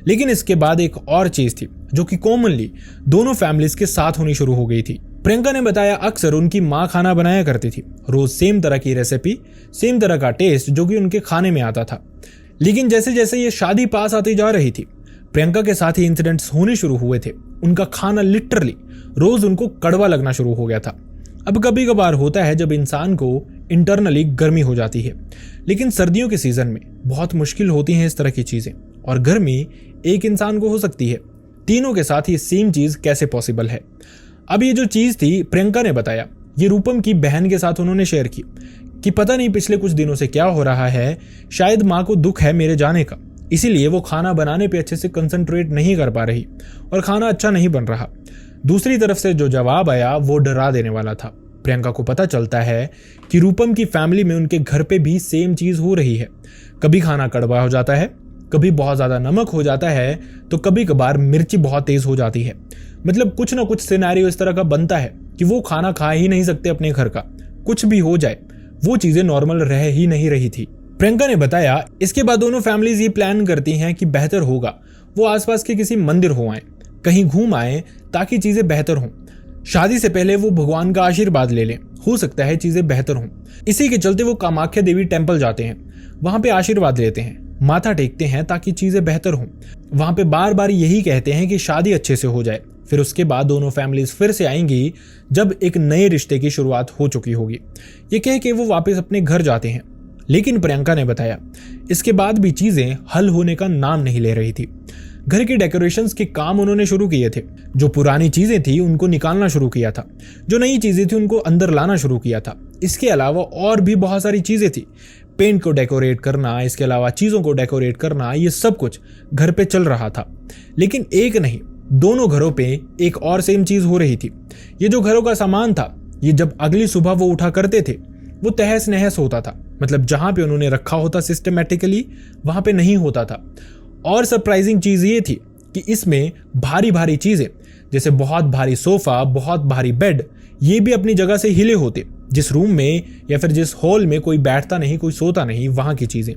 लेकिन इसके बाद एक और चीज थी जो कि कॉमनली दोनों फैमिलीज के साथ होनी शुरू हो गई थी। प्रियंका ने बताया अक्सर उनकी माँ खाना बनाया करती थी, रोज सेम तरह की रेसिपी, सेम तरह का टेस्ट जो कि उनके खाने में आता था। लेकिन जैसे जैसे ये शादी पास आती जा रही थी, प्रियंका के साथ ही इंसिडेंट्स होने शुरू हुए थे। उनका खाना लिटरली रोज उनको कड़वा लगना शुरू हो गया था। अब कभी कभार होता है जब इंसान को इंटरनली गर्मी हो जाती है, लेकिन सर्दियों के सीजन में बहुत मुश्किल होती हैं इस तरह की चीजें, और गर्मी एक इंसान को हो सकती है। तीनों के साथ ये सेम चीज कैसे पॉसिबल है? अब ये जो चीज थी, प्रियंका ने बताया ये रूपम की बहन के साथ उन्होंने शेयर की कि पता नहीं पिछले कुछ दिनों से क्या हो रहा है, शायद माँ को दुख है मेरे जाने का, इसीलिए वो खाना बनाने पे अच्छे से कंसंट्रेट नहीं कर पा रही और खाना अच्छा नहीं बन रहा। दूसरी तरफ से जो जवाब आया वो डरा देने वाला था। प्रियंका को पता चलता है कि रूपम की फैमिली में उनके घर पे भी सेम चीज हो रही है। कभी खाना कड़वा हो जाता है, कभी बहुत ज्यादा नमक हो जाता है, तो कभी कभार मिर्ची बहुत तेज हो जाती है। मतलब कुछ ना कुछ सिनेरियो इस तरह का बनता है कि वो खाना खा ही नहीं सकते अपने घर का। कुछ भी हो जाए, वो चीजें नॉर्मल रह ही नहीं रही थी। प्रियंका ने बताया इसके बाद दोनों फैमिलीज ये प्लान करती हैं कि बेहतर होगा वो आसपास के किसी मंदिर हो आए, कहीं घूम आए ताकि चीजें बेहतर हों। शादी से पहले वो भगवान का आशीर्वाद ले लें, हो सकता है चीजें बेहतर हों। इसी के चलते वो कामाख्या देवी टेम्पल जाते हैं, वहां पे आशीर्वाद लेते हैं, माथा टेकते हैं ताकि चीजें बेहतर हों। वहां पे बार बार यही कहते हैं कि शादी अच्छे से हो जाए। फिर उसके बाद दोनों फैमिलीज फिर से आएंगी जब एक नए रिश्ते की शुरुआत हो चुकी होगी। ये कह के वो वापस अपने घर जाते हैं। लेकिन प्रियंका ने बताया इसके बाद भी चीजें हल होने का नाम नहीं ले रही थी। घर के डेकोरेशंस के काम उन्होंने शुरू किए थे, जो पुरानी चीजें थी उनको निकालना शुरू किया था, जो नई चीजें थी उनको अंदर लाना शुरू किया था। इसके अलावा और भी बहुत सारी चीजें थी, पेंट को डेकोरेट करना, इसके अलावा चीजों को डेकोरेट करना, ये सब कुछ घर पे चल रहा था। लेकिन एक नहीं, दोनों घरों पे एक और सेम चीज हो रही थी। ये जो घरों का सामान था, ये जब अगली सुबह वो उठा करते थे वो तहस नहस होता था। मतलब जहां पे उन्होंने रखा होता सिस्टमेटिकली, वहां पे नहीं होता था। और सरप्राइजिंग चीज ये थी कि इसमें भारी भारी चीजें जैसे बहुत भारी सोफा, बहुत भारी बेड, ये भी अपनी जगह से हिले होते। जिस रूम में या फिर जिस हॉल में कोई बैठता नहीं, कोई सोता नहीं, वहां की चीजें।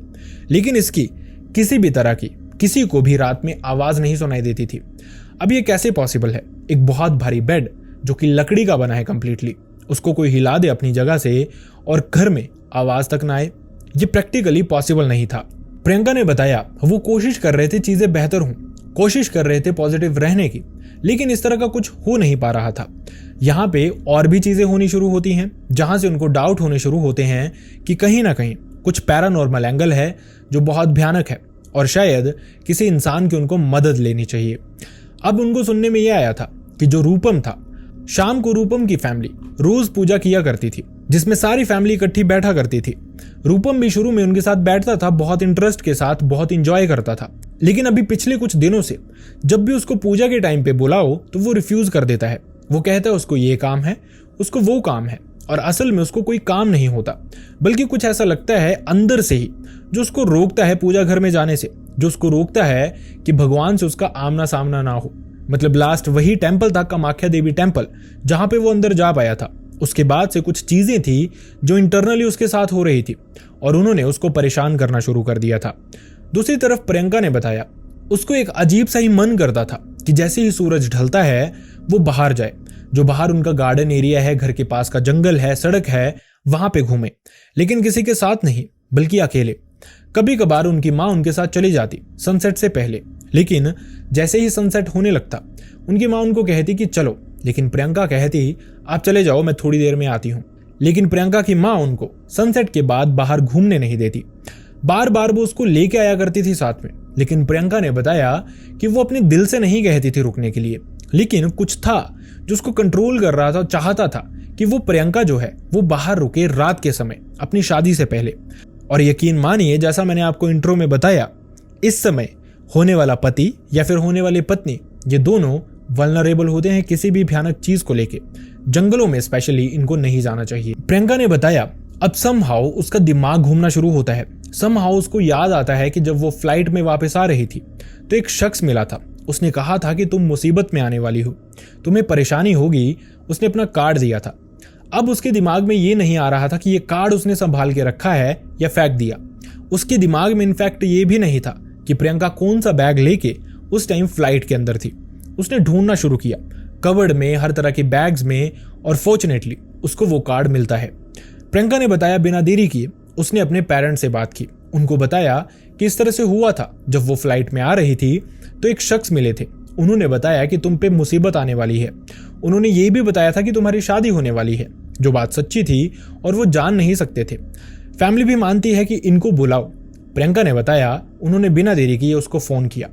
लेकिन इसकी किसी भी तरह की किसी को भी रात में आवाज नहीं सुनाई देती थी। अब ये कैसे पॉसिबल है? एक बहुत भारी बेड जो कि लकड़ी का बना है कंप्लीटली, उसको कोई हिला दे अपनी जगह से और घर में आवाज तक ना आए, ये प्रैक्टिकली पॉसिबल नहीं था। प्रियंका ने बताया वो कोशिश कर रहे थे चीजें बेहतर हों, कोशिश कर रहे थे पॉजिटिव रहने की, लेकिन इस तरह का कुछ हो नहीं पा रहा था। यहाँ पे और भी चीजें होनी शुरू होती हैं जहां से उनको डाउट होने शुरू होते हैं कि कहीं ना कहीं कुछ पैरानॉर्मल एंगल है जो बहुत भयानक है और शायद किसी इंसान की उनको मदद लेनी चाहिए। अब उनको सुनने में यह आया था कि जो रूपम था, शाम को रूपम की फैमिली रोज पूजा किया करती थी जिसमें सारी फैमिली इकट्ठी बैठा करती थी। रूपम भी शुरू में उनके साथ बैठता था, बहुत इंटरेस्ट के साथ, बहुत इंजॉय करता था। लेकिन अभी पिछले कुछ दिनों से जब भी उसको पूजा के टाइम पे बुलाओ तो वो रिफ्यूज कर देता है। वो कहता है उसको ये काम है, उसको वो काम है, और असल में उसको कोई काम नहीं होता, बल्कि कुछ ऐसा लगता है अंदर से ही जो उसको रोकता है पूजा घर में जाने से, जो उसको रोकता है कि भगवान से उसका आमना सामना ना हो। मतलब लास्ट वही टेम्पल था, कामाख्या देवी टेम्पल, जहां पे वो अंदर जा पाया था। उसके बाद से कुछ चीजें थी जो इंटरनली उसके साथ हो रही थी और उन्होंने उसको परेशान करना शुरू कर दिया था। दूसरी तरफ प्रियंका ने बताया उसको एक अजीब सा ही मन करता था कि जैसे ही सूरज ढलता है वो बाहर जाए, जो बाहर उनका गार्डन एरिया है, घर के पास का जंगल है, सड़क है, वहां पे घूमे, लेकिन किसी के साथ नहीं बल्कि अकेले। कभी कभार उनकी माँ उनके साथ चली जाती सनसेट से पहले, लेकिन जैसे ही सनसेट होने लगता उनकी माँ उनको कहती कि चलो, लेकिन प्रियंका कहती आप चले जाओ, मैं थोड़ी देर में आती हूँ। लेकिन प्रियंका की माँ उनको सनसेट के बाद बाहर घूमने नहीं देती। बार बार वो उसको लेके आया करती थी साथ में, लेकिन प्रियंका ने बताया कि वो अपने दिल से नहीं कहती थी रुकने के लिए, लेकिन कुछ था जो उसको कंट्रोल कर रहा था, चाहता था कि वो प्रियंका जो है वो बाहर रुके रात के समय अपनी शादी से पहले। और यकीन मानिए, जैसा मैंने आपको इंट्रो में बताया, इस समय होने वाला पति या फिर होने वाली पत्नी, ये दोनों वल्नरेबल होते हैं किसी भी भयानक चीज को लेके, जंगलों में स्पेशली इनको नहीं जाना चाहिए। प्रियंका ने बताया अब समहाउ उसका दिमाग घूमना शुरू होता है। समहाउ उसको याद आता है कि जब वो फ्लाइट में वापस आ रही थी तो एक शख्स मिला था। उसने कहा था कि तुम मुसीबत में आने वाली हो, तुम्हें परेशानी होगी। उसने अपना कार्ड दिया था। अब उसके दिमाग में ये नहीं आ रहा था कि ये कार्ड उसने संभाल के रखा है या फेंक दिया। उसके दिमाग में इनफैक्ट ये भी नहीं था कि प्रियंका कौन सा बैग लेके उस टाइम फ्लाइट के अंदर थी। उसने ढूंढना शुरू किया कवर्ड में, हर तरह के बैग्स में, और फॉर्चुनेटली उसको वो कार्ड मिलता है। प्रियंका ने बताया बिना देरी किए उसने अपने पेरेंट्स से बात की। उनको बताया कि इस तरह से हुआ था, जब वो फ्लाइट में आ रही थी तो एक शख्स मिले थे। उन्होंने बताया कि तुम पे मुसीबत आने वाली है। उन्होंने ये भी बताया था कि तुम्हारी शादी होने वाली है, जो बात सच्ची थी और वो जान नहीं सकते थे। फैमिली भी मानती है कि इनको बुलाओ। प्रियंका ने बताया उन्होंने बिना देरी किए उसको फोन किया,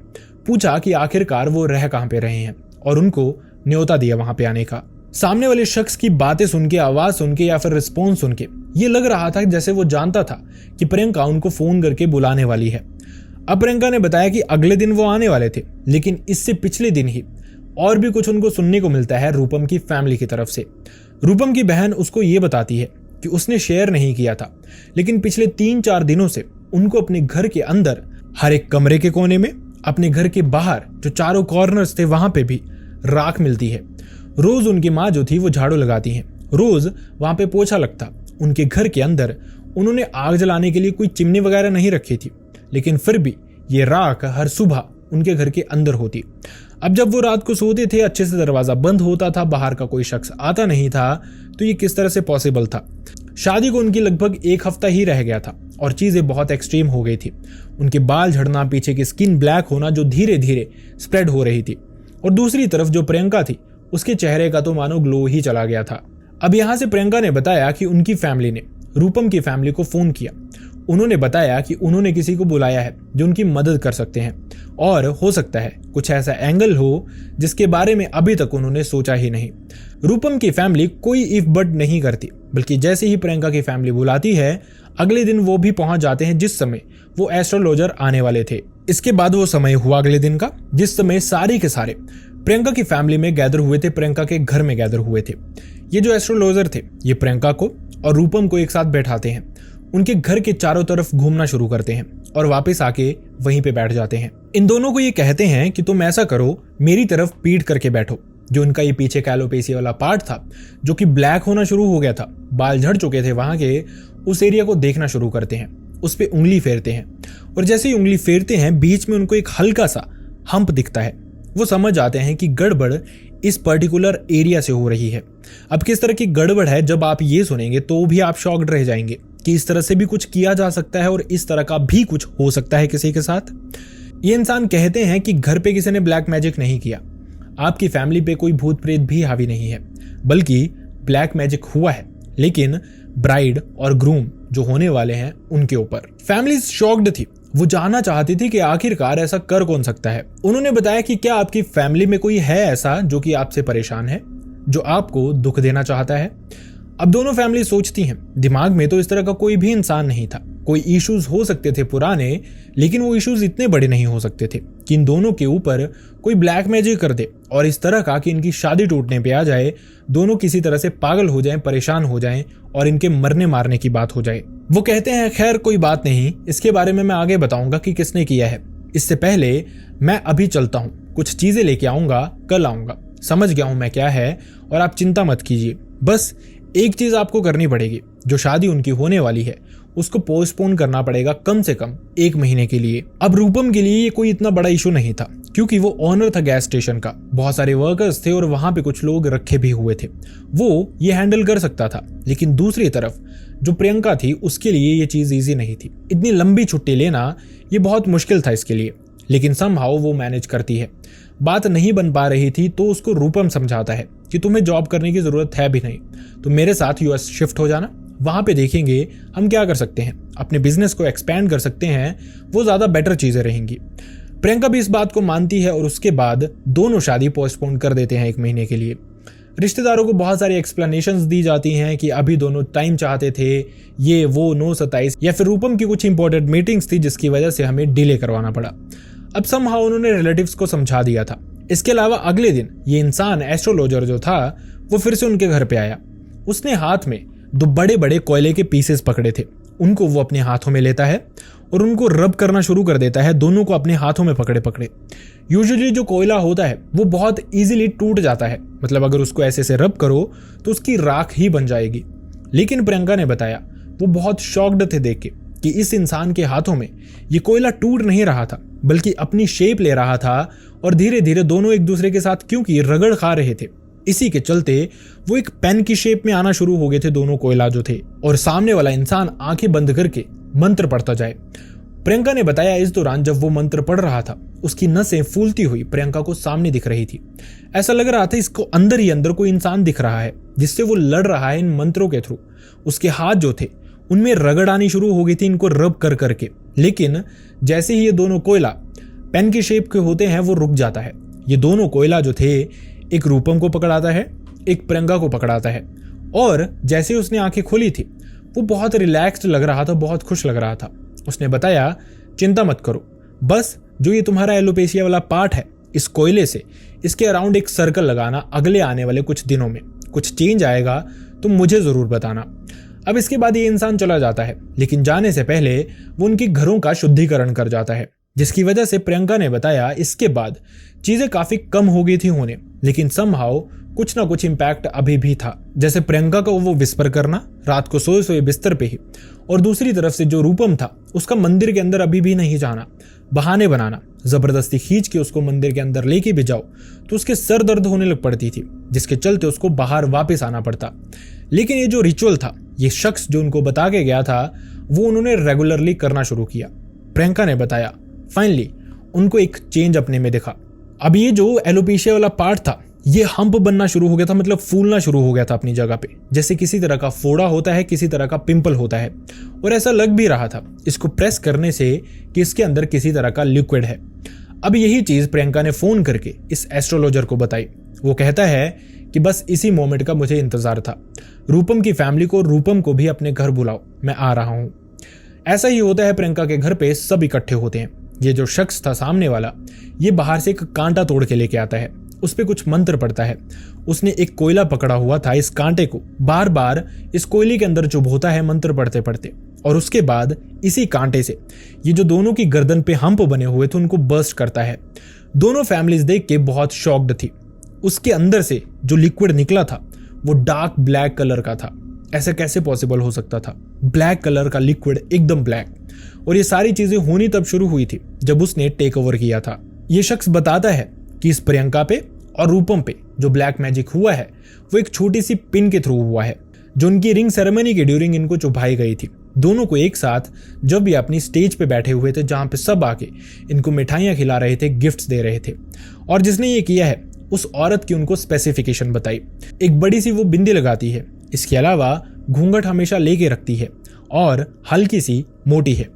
पूछा कि आखिरकार वो रह कहां पे रहे हैं और उनको न्योता दिया वहां पे आने का। सामने वाले शख्स की बातें सुन के, आवाज सुन के या फिर रिस्पॉन्स सुन के ये लग रहा था जैसे वो जानता था कि प्रियंका उनको फोन करके बुलाने वाली है। अब प्रियंका ने बताया कि अगले दिन वो आने वाले थे, लेकिन इससे पिछले दिन ही और भी कुछ उनको सुनने को मिलता है रूपम की फैमिली की तरफ से। रूपम की बहन उसको ये बताती है कि उसने शेयर नहीं किया था, लेकिन पिछले 3-4 दिनों से उनको अपने घर के अंदर हर एक कमरे के कोने में, अपने घर के बाहर जो चारों कॉर्नर्स थे वहां पे भी राख मिलती है। रोज उनकी माँ जो थी वो झाड़ू लगाती हैं, रोज वहां पे पोछा लगता। उनके घर के अंदर उन्होंने आग जलाने के लिए कोई चिमनी वगैरह नहीं रखी थी, लेकिन फिर भी ये राख हर सुबह उनके घर के अंदर होती। अब जब वो रात को सोते थे, अच्छे से दरवाजा बंद होता था, बाहर का कोई शख्स आता नहीं था, तो ये किस तरह से पॉसिबल था। शादी को उनकी लगभग 1 हफ्ता ही रह गया था और चीजें बहुत एक्सट्रीम हो गई थी। उनके बाल झड़ना, पीछे की स्किन ब्लैक होना जो धीरे धीरे स्प्रेड हो रही थी, और दूसरी तरफ जो प्रियंका थी उसके चेहरे का तो मानो ग्लो ही चला गया था। अब यहां से प्रियंका ने बताया कि उनकी फैमिली ने रूपम की फैमिली को फोन किया। उन्होंने बताया कि उन्होंने किसी को बुलाया है जो उनकी मदद कर सकते हैं, और हो सकता है कुछ ऐसा एंगल हो जिसके बारे में अभी तक उन्होंने सोचा ही नहीं। रूपम की फैमिली कोई इफ बट नहीं करती, बल्कि जैसे ही प्रियंका की फैमिली बुलाती है, अगले दिन वो भी पहुंच जाते हैं जिस समय वो एस्ट्रोलॉजर आने वाले थे। इसके बाद वो समय हुआ अगले दिन का, जिस समय सारे के सारे प्रियंका की फैमिली में गैदर हुए थे, प्रियंका के घर में गैदर हुए थे। ये जो एस्ट्रोलॉजर थे ये प्रियंका को और रूपम को एक साथ बैठाते हैं, उनके घर के चारों तरफ घूमना शुरू करते हैं और वापस आके वहीं पे बैठ जाते हैं। इन दोनों को ये कहते हैं कि तुम ऐसा करो, मेरी तरफ पीठ करके बैठो। जो उनका ये पीछे कैलोपेसिया वाला पार्ट था जो कि ब्लैक होना शुरू हो गया था, बाल झड़ चुके थे वहां के, उस एरिया को देखना शुरू करते हैं। उस पे उंगली फेरते हैं और जैसे ही उंगली फेरते हैं बीच में उनको एक हल्का सा हम्प दिखता है। वो समझ जाते हैं कि गड़बड़ इस पर्टिकुलर एरिया से हो रही है। अब किस तरह की गड़बड़ है जब आप ये सुनेंगे तो भी आप शॉक्ड रह जाएंगे कि इस तरह से भी कुछ किया जा सकता है और इस तरह का भी कुछ हो सकता है किसी के साथ। ये इंसान कहते हैं कि घर पे किसी ने ब्लैक मैजिक नहीं किया, आपकी फैमिली पे कोई भूत प्रेत भी हावी नहीं है, बल्कि ब्लैक मैजिक हुआ है लेकिन ब्राइड और ग्रूम जो होने वाले हैं उनके ऊपर। फैमिली शॉक्ड थी, वो जानना चाहती थी कि आखिरकार ऐसा कर कौन सकता है। उन्होंने बताया कि क्या आपकी फैमिली में कोई है ऐसा जो कि आपसे परेशान है, जो आपको दुख देना चाहता है। अब दोनों फैमिली सोचती हैं, दिमाग में तो इस तरह का कोई भी इंसान नहीं था। कोई इश्यूज हो सकते थे पुराने, लेकिन वो इश्यूज इतने बड़े नहीं हो सकते थे कि इन दोनों के ऊपर कोई ब्लैक मैजिक कर दे और इस तरह का कि इनकी शादी टूटने पे आ जाए, दोनों किसी तरह से पागल हो जाएं, परेशान हो जाएं और इनके मरने मारने की बात हो जाए। वो कहते हैं खैर कोई बात नहीं, इसके बारे में मैं आगे बताऊंगा कि किसने किया है। इससे पहले मैं अभी चलता हूँ, कुछ चीजें लेके आऊंगा, कल आऊंगा, समझ गया हूं मैं क्या है और आप चिंता मत कीजिए। बस एक चीज आपको करनी पड़ेगी, जो शादी उनकी होने वाली है उसको पोस्टपोन करना पड़ेगा कम से कम 1 महीने के लिए। अब रूपम के लिए ये कोई इतना बड़ा इशू नहीं था क्योंकि वो ऑनर था गैस स्टेशन का, बहुत सारे वर्कर्स थे और वहां पे कुछ लोग रखे भी हुए थे, वो ये हैंडल कर सकता था। लेकिन दूसरी तरफ जो प्रियंका थी उसके लिए ये चीज ईजी नहीं थी। इतनी लंबी छुट्टी लेना ये बहुत मुश्किल था इसके लिए, लेकिन समहाउ वो मैनेज करती है। बात नहीं बन पा रही थी तो उसको रूपम समझाता है कि तुम्हें जॉब करने की जरूरत है भी नहीं, तो मेरे साथ यूएस शिफ्ट हो जाना, वहां पे देखेंगे हम क्या कर सकते हैं, अपने बिजनेस को एक्सपैंड कर सकते हैं, वो ज्यादा बेटर चीजें रहेंगी। प्रियंका भी इस बात को मानती है और उसके बाद दोनों शादी पोस्टपोन कर देते हैं 1 महीने के लिए। रिश्तेदारों को बहुत सारी एक्सप्लेनेशंस दी जाती हैं कि अभी दोनों टाइम चाहते थे, ये वो 9/27, या फिर रूपम की कुछ इंपॉर्टेंट मीटिंग्स थी जिसकी वजह से हमें डिले करवाना पड़ा। अब समहाउ उन्होंने रिलेटिव्स को समझा दिया था। इसके अलावा अगले दिन ये इंसान एस्ट्रोलॉजर जो था वो फिर से उनके घर पे आया। उसने हाथ में 2 बड़े बड़े कोयले के पीसेस पकड़े थे। उनको वो अपने हाथों में लेता है और उनको रब करना शुरू कर देता है, दोनों को अपने हाथों में पकड़े पकड़े। यूजुअली जो कोयला होता है वो बहुत इजीली टूट जाता है, मतलब अगर उसको ऐसे से रब करो तो उसकी राख ही बन जाएगी। लेकिन प्रियंका ने बताया वो बहुत शॉक्ड थे देख के कि इस इंसान के हाथों में ये कोयला टूट नहीं रहा था, बल्कि अपनी शेप ले रहा था और धीरे धीरे दोनों एक दूसरे के साथ क्योंकि रगड़ खा रहे थे, इसी के चलते वो एक पेन की शेप में आना शुरू हो गए थे दोनों कोयला जो थे, और सामने वाला इंसान आंखें बंद करके मंत्र पढ़ता जाए। प्रियंका ने बताया इस दौरान जब वो मंत्र पढ़ रहा था उसकी नसें फूलती हुई प्रियंका को सामने दिख रही थी। ऐसा लग रहा था इसको अंदर ही अंदर कोई इंसान दिख रहा है जिससे वो लड़ रहा है इन मंत्रों के थ्रू। उसके हाथ जो थे उनमें रगड़ आनी शुरू हो गई थी इनको रब कर करके। लेकिन जैसे ही ये दोनों कोयला पेन की शेप के होते हैं वो रुक जाता है। ये दोनों कोयला जो थे एक रूपम को पकड़ाता है, एक प्रियंका को पकड़ाता है, और जैसे उसने आंखें खोली थी वो बहुत रिलैक्स्ड लग रहा था, बहुत खुश लग रहा था। उसने बताया चिंता मत करो, बस जो ये तुम्हारा एलोपेशिया वाला पार्ट है इस कोयले से इसके अराउंड एक सर्कल लगाना, अगले आने वाले कुछ दिनों में कुछ चेंज आएगा तो मुझे जरूर बताना। अब इसके बाद ये इंसान चला जाता है, लेकिन जाने से पहले वो उनके घरों का शुद्धिकरण कर जाता है, जिसकी वजह से प्रियंका ने बताया इसके बाद चीजें काफी कम हो गई थी होने, लेकिन समहाउ कुछ ना कुछ इंपैक्ट अभी भी था। जैसे प्रियंका का वो विस्पर करना रात को सोए सोए बिस्तर पे ही, और दूसरी तरफ से जो रूपम था उसका मंदिर के अंदर अभी भी नहीं जाना, बहाने बनाना, जबरदस्ती खींच के उसको मंदिर के अंदर लेके भी जाओ तो उसके सर दर्द होने लग पड़ती थी, जिसके चलते उसको बाहर वापस आना पड़ता। लेकिन ये जो रिचुअल था, ये शख्स जो उनको बता के गया था, वो उन्होंने रेगुलरली करना शुरू किया। प्रियंका ने बताया फाइनली उनको एक चेंज अपने में दिखा। अब ये जो एलोपेशिया वाला पार्ट था ये हम्प बनना शुरू हो गया था, मतलब फूलना शुरू हो गया था अपनी जगह पे, जैसे किसी तरह का फोड़ा होता है, किसी तरह का पिंपल होता है, और ऐसा लग भी रहा था इसको प्रेस करने से कि इसके अंदर किसी तरह का लिक्विड है। अब यही चीज प्रियंका ने फोन करके इस एस्ट्रोलॉजर को बताई। वो कहता है कि बस इसी मोमेंट का मुझे इंतजार था, रूपम की फैमिली को, रूपम को भी अपने घर बुलाओ, मैं आ रहा हूं। ऐसा ही होता है, प्रियंका के घर पे सब इकट्ठे होते हैं। ये जो शख्स था सामने वाला, ये बाहर से एक कांटा तोड़ के लेके आता है, उस पे कुछ मंत्र पड़ता है। उसने एक कोयला पकड़ा हुआ था, इस कांटे को बार बार इस कोयले के अंदर चुभोता है मंत्र पढ़ते पढ़ते, और उसके बाद इसी कांटे से ये जो दोनों की गर्दन पे हम्प बने हुए थे उनको बर्स्ट करता है। दोनों फैमिलीज देख के बहुत शॉक्ड थी। उसके अंदर से जो लिक्विड निकला था वो डार्क ब्लैक कलर का था। ऐसा कैसे पॉसिबल हो सकता था? ब्लैक कलर का लिक्विड, एकदम ब्लैक। और ये सारी चीजें होनी तब शुरू हुई थी जब उसने टेक ओवर किया था। ये शख्स बताता है कि इस प्रियंका पे और रूपम पे जो ब्लैक मैजिक हुआ है वो एक छोटी सी पिन के थ्रू हुआ है, जो उनकी रिंग सेरेमनी के ड्यूरिंग इनको चुभाई गई थी। दोनों को एक साथ जब ये अपनी स्टेज पे बैठे हुए थे, जहां पे सब आके इनको मिठाइयां खिला रहे थे, गिफ्ट्स दे रहे थे, और जिसने ये किया है उस औरत की उनको स्पेसिफिकेशन बताई। एक बड़ी सी वो बिंदी लगाती है, इसके अलावा घूंघट हमेशा लेके रखती है और हल्की सी मोटी है।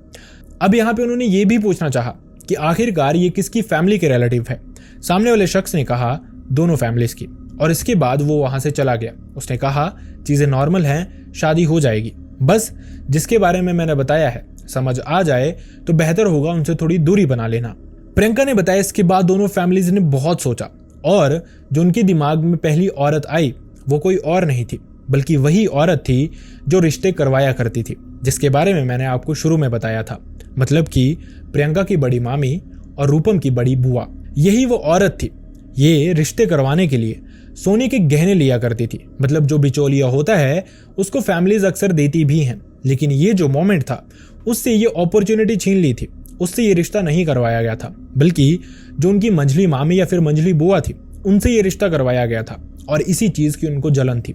अब यहाँ पे उन्होंने ये भी पूछना चाहा कि आखिरकार ये किसकी फैमिली के रिलेटिव है। सामने वाले शख्स ने कहा दोनों फैमिलीज की, और इसके बाद वो वहां से चला गया। उसने कहा चीजें नॉर्मल हैं, शादी हो जाएगी, बस जिसके बारे में मैंने बताया है समझ आ जाए तो बेहतर होगा उनसे थोड़ी दूरी बना लेना। प्रियंका ने बताया इसके बाद दोनों फैमिलीज ने बहुत सोचा, और जो उनके दिमाग में पहली औरत आई वो कोई और नहीं थी, बल्कि वही औरत थी जो रिश्ते करवाया करती थी, जिसके बारे में मैंने आपको शुरू में बताया था। मतलब कि प्रियंका की बड़ी मामी और रूपम की बड़ी बुआ, यही वो औरत थी। ये रिश्ते करवाने के लिए सोने के गहने लिया करती थी। मतलब जो बिचौलिया होता है उसको फैमिलीज अक्सर देती भी हैं, लेकिन ये जो मोमेंट था उससे ये अपॉर्चुनिटी छीन ली थी। उससे ये रिश्ता नहीं करवाया गया था, बल्कि जो उनकी मंझली मामी या फिर मंझली बुआ थी उनसे ये रिश्ता करवाया गया था। और इसी चीज की उनको जलन थी।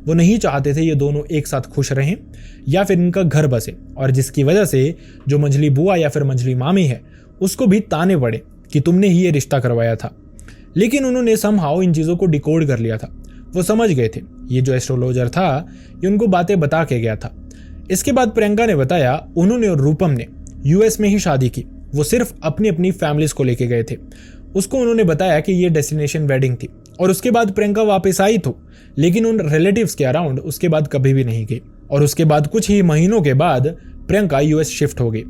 वो नहीं चाहते थे ये दोनों एक साथ खुश रहें या फिर इनका घर बसे, और जिसकी वजह से जो मंझली बुआ या फिर मंझली मामी है उसको भी ताने पड़े कि तुमने ही ये रिश्ता करवाया था। लेकिन उन्होंने समहाउ इन चीजों को डिकोड कर लिया था। वो समझ गए थे ये जो एस्ट्रोलॉजर था ये उनको बातें बता के गया था। इसके बाद प्रियंका ने बताया उन्होंने और रूपम ने यूएस में ही शादी की। वो सिर्फ अपनी अपनी फैमिलीज को लेके गए थे। उसको उन्होंने बताया कि ये डेस्टिनेशन वेडिंग थी, और उसके बाद प्रियंका वापस आई तो, लेकिन उन रिलेटिव्स के अराउंड उसके बाद कभी भी नहीं गई। और उसके बाद कुछ ही महीनों के बाद प्रियंका यूएस शिफ्ट हो गई।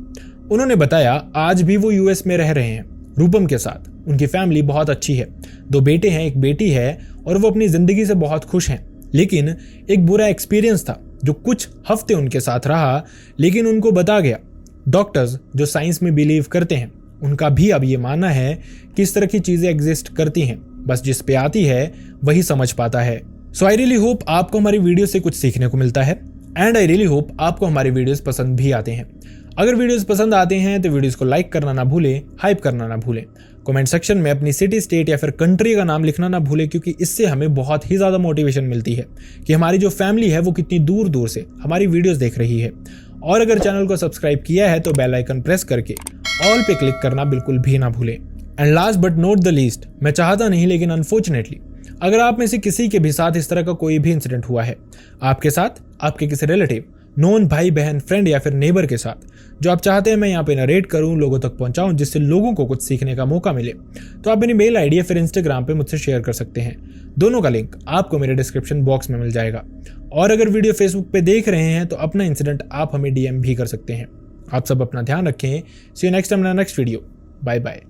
उन्होंने बताया आज भी वो यूएस में रह रहे हैं। रूपम के साथ। उनकी फैमिली बहुत अच्छी है, 2 बेटे हैं, 1 बेटी है और वो अपनी जिंदगी से बहुत खुश हैं। लेकिन एक बुरा एक्सपीरियंस था जो कुछ हफ्ते उनके साथ रहा, लेकिन उनको बता गया। डॉक्टर्स जो साइंस में बिलीव करते हैं, उनका भी अब ये मानना है कि इस तरह की चीजें एग्जिस्ट करती हैं, बस जिस पे आती है वही समझ पाता है। सो आई रियली होप आपको हमारी वीडियो से कुछ सीखने को मिलता है एंड आई रियली होप आपको हमारे वीडियोस पसंद भी आते हैं। अगर वीडियोस पसंद आते हैं तो वीडियोस को लाइक करना ना भूलें, हाइप करना ना भूलें, कमेंट सेक्शन में अपनी सिटी, स्टेट या फिर कंट्री का नाम लिखना ना भूलें, क्योंकि इससे हमें बहुत ही ज़्यादा मोटिवेशन मिलती है कि हमारी जो फैमिली है वो कितनी दूर दूर से हमारी वीडियोस देख रही है। और अगर चैनल को सब्सक्राइब किया है तो बेल आइकन प्रेस करके ऑल पे क्लिक करना बिल्कुल भी ना भूलें। And last but not the least, मैं चाहता नहीं लेकिन अनफॉर्चुनेटली अगर आप में से किसी के भी साथ इस तरह का कोई भी इंसिडेंट हुआ है, आपके साथ, आपके किसी रिलेटिव, नोन, भाई बहन, फ्रेंड या फिर नेबर के साथ, जो आप चाहते हैं मैं यहाँ पे नरेट करूँ, लोगों तक पहुँचाऊँ जिससे लोगों को कुछ सीखने का मौका मिले, तो आप मेरी मेल आईडी या फिर इंस्टाग्राम पे मुझसे शेयर कर सकते हैं। दोनों का लिंक आपको मेरे डिस्क्रिप्शन बॉक्स में मिल जाएगा। और अगर वीडियो फेसबुक पे देख रहे हैं तो अपना इंसिडेंट आप हमें DM भी कर सकते हैं। आप सब अपना ध्यान रखें। See you next time in next video. Bye bye.